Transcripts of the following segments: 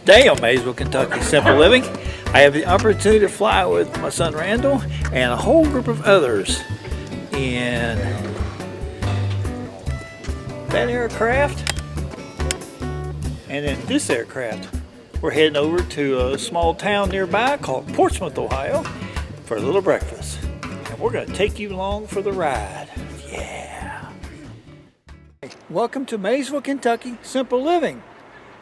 Today on Maysville, Kentucky Simple Living, I have the opportunity to fly with my son Randall and a whole group of others in that aircraft and in this aircraft. We're heading over to a small town nearby called Portsmouth, Ohio for a little breakfast. And we're going to take you along for the ride. Yeah. Welcome to Maysville, Kentucky Simple Living,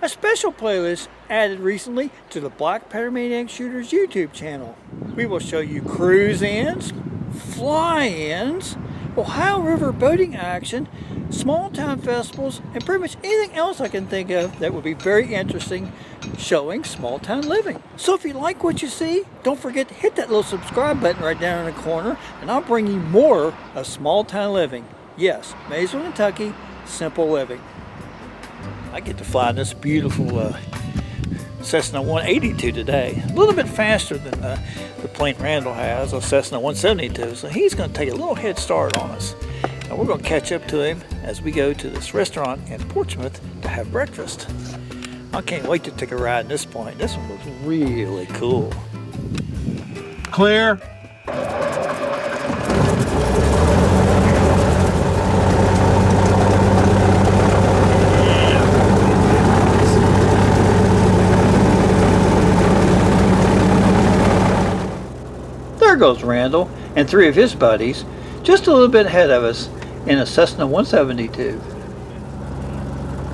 a special playlist added recently to the Black Powder Maniac Shooters YouTube channel. We will show you cruise-ins, fly-ins, Ohio River boating action, small town festivals, and pretty much anything else I can think of that would be very interesting showing small town living. So if you like what you see, don't forget to hit that little subscribe button right down in the corner, and I'll bring you more of small town living. Yes, Maysville, Kentucky, simple living. I get to fly this beautiful Cessna 182 today. A little bit faster than the plane Randall has, a Cessna 172. So he's going to take a little head start on us. And we're going to catch up to him as we go to this restaurant in Portsmouth to have breakfast. I can't wait to take a ride at this point. This one looks really cool. Clear. There goes Randall and three of his buddies, just a little bit ahead of us in a Cessna 172.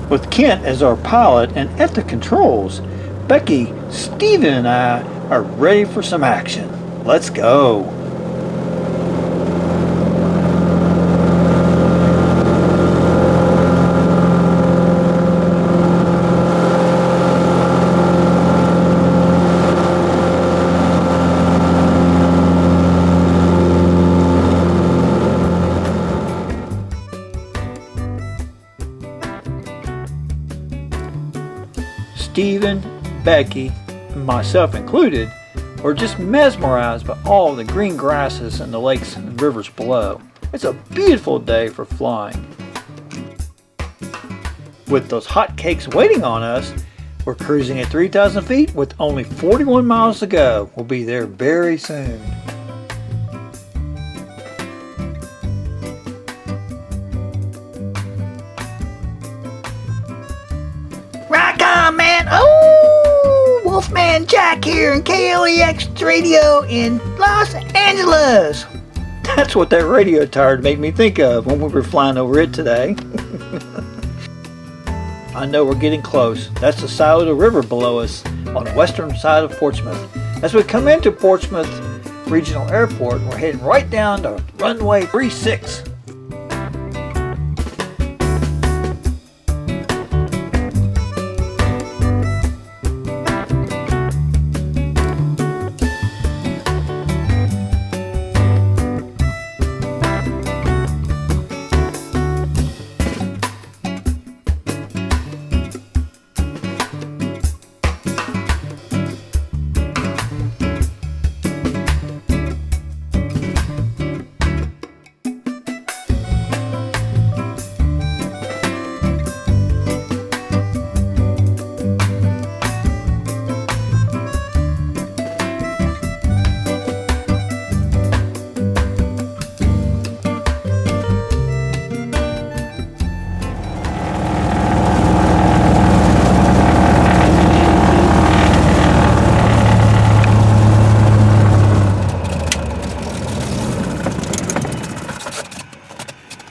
With Kent as our pilot and at the controls, Becky, Steven, and I are ready for some action. Let's go. Steven, Becky, and myself included, were just mesmerized by all the green grasses and the lakes and rivers below. It's a beautiful day for flying. With those hot cakes waiting on us, we're cruising at 3,000 feet with only 41 miles to go. We'll be there very soon. Rock on, man! Oh, Wolfman Jack here in KLEX Radio in Los Angeles. That's what that radio tower made me think of when we were flying over it today. I know we're getting close. That's the Scioto River below us on the western side of Portsmouth. As we come into Portsmouth Regional Airport, we're heading right down to runway 36.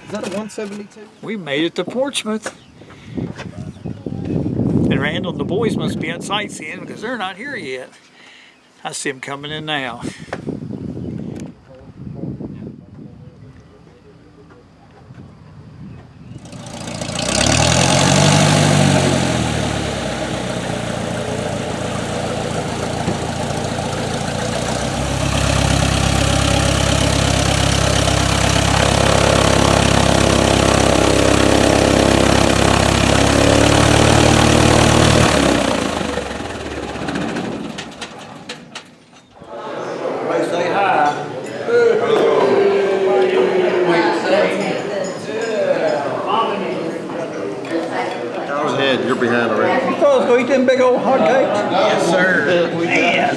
Is that a 172? We made it to Portsmouth. And Randall and the boys must be out sightseeing because they're not here yet. I see them coming in now. eat them big old hot cakes? Yes, sir. Man.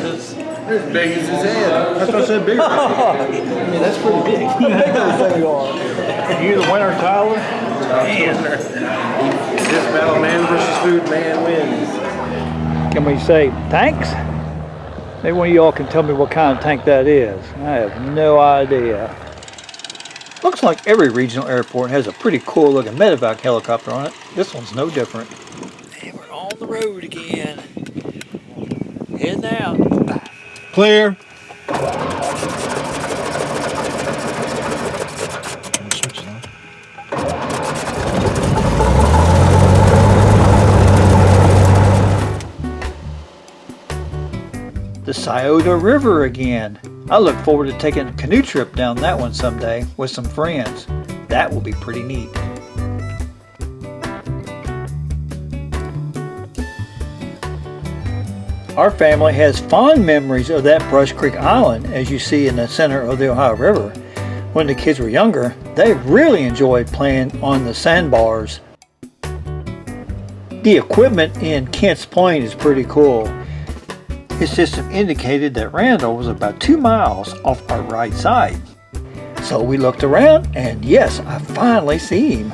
They're as big as his head. That's what I said, bigger. I mean, that's pretty big. How big those things are. You the winner, Tyler? This battle, man versus food, man wins. Can we say tanks? Maybe one of y'all can tell me what kind of tank that is. I have no idea. Looks like every regional airport has a pretty cool looking medevac helicopter on it. This one's no different. And we're on the road again. Heading out. Clear. The Scioto River again. I look forward to taking a canoe trip down that one someday with some friends. That will be pretty neat. Our family has fond memories of that Brush Creek Island, as you see in the center of the Ohio River. When the kids were younger, they really enjoyed playing on the sandbars. The equipment in Kent's plane is pretty cool. His system indicated that Randall was about 2 miles off our right side. So we looked around, and yes, I finally see him.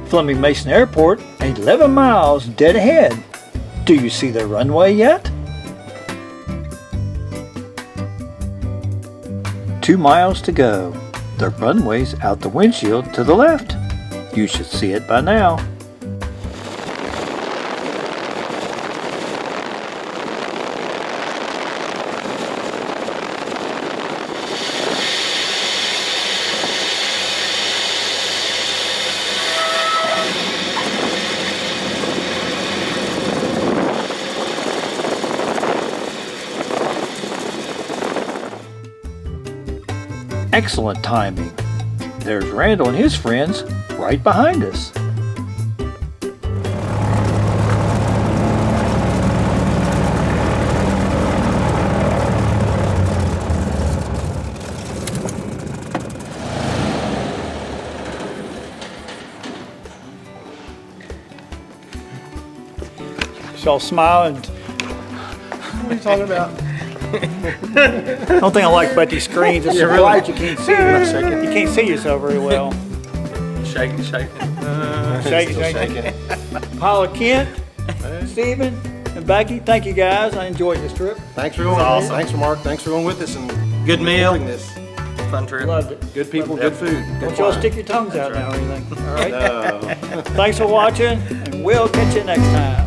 Fleming Mason Airport, 11 miles dead ahead. Do you see the runway yet? 2 miles to go. The runway's out the windshield to the left. You should see it by now. Excellent timing. There's Randall and his friends right behind us. Y'all smiling. What are you talking about? The only thing I like about these screens is so bright you can't see yourself. You can't see yourself very well. Shake it. Shake it. Paula, Kent, Stephen, and Becky, thank you guys. I enjoyed this trip. Thanks for going. awesome. Thanks for Mark. Thanks for going with us and Good meal. doing this. Fun trip. Loved it. Good people, good food. Don't y'all stick your tongues out now or anything. All right? Thanks for watching, and we'll catch you next time.